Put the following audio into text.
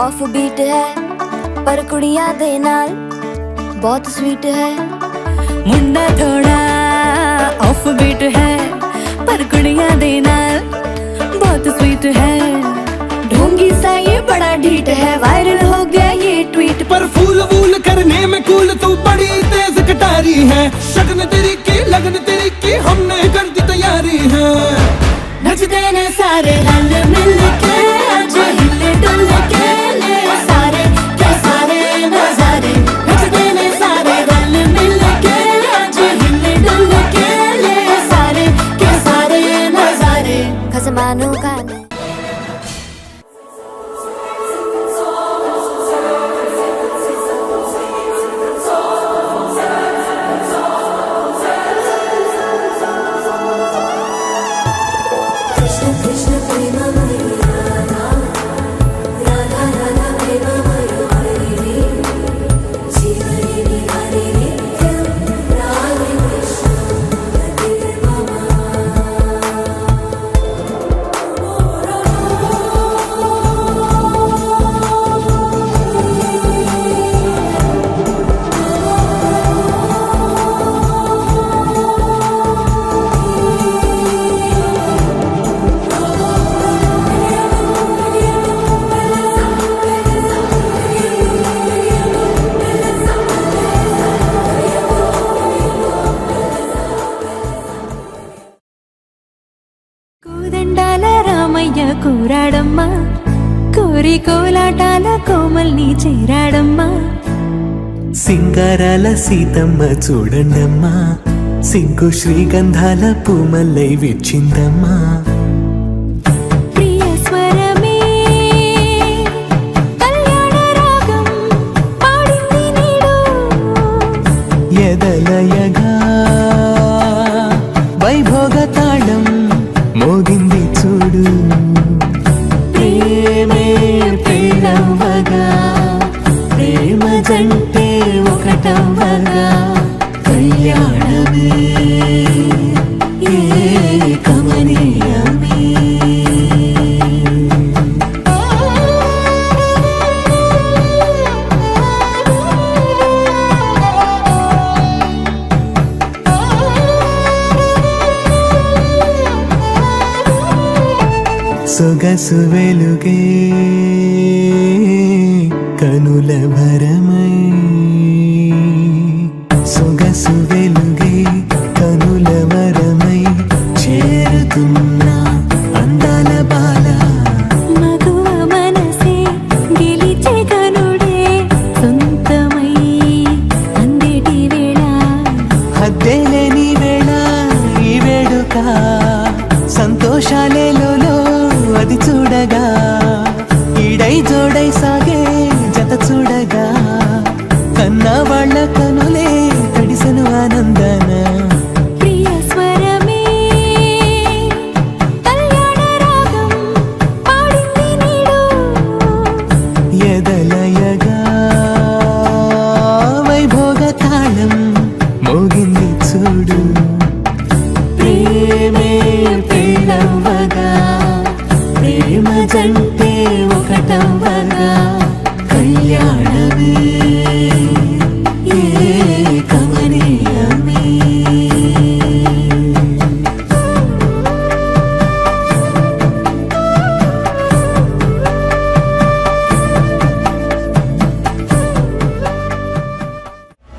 Off beat है पर कुड़ियां दे नाल बहुत स्वीट है। मुंडा थोड़ा ऑफ बीट है पर कुड़ियां दे नाल बहुत स्वीट है। ढोंगी सा ये बड़ा ढीठ है, वायरल हो गया ये ट्वीट पर फूल वूल करने में कूल तू बड़ी तेज कटारी है। शगन तेरी की लगन तेरी की हमने कर दी तैयारी है। नचते ने सारे रल मिल के आज हिले डुल के ले सारे के सारे नजारे। नचते ने सारे रल मिल के आज हिले डुल के ले सारे के सारे नजारे। खसमानों का కూరాడమ్మా కోరి కోలాటాల కోమల్ని చేరాడమ్మా। సింగారాల సీతమ్మ చూడండమ్మా సింకు శ్రీగంధాల పూమల్లై విచ్చిందమ్మా। ప్రియ స్వరమే కళ్యాణ రాగం పాడింది నీడు ఎదలయగా వైభోగ తాళం మోగింది చూడు। ప్రేమే ప్రేమవగా ప్రేమ జంటే ఒకటవగా కళ్యాణమే కమనీయమే। సొగసు వెలుగే కనుల భరమై సొగసు వెలుగే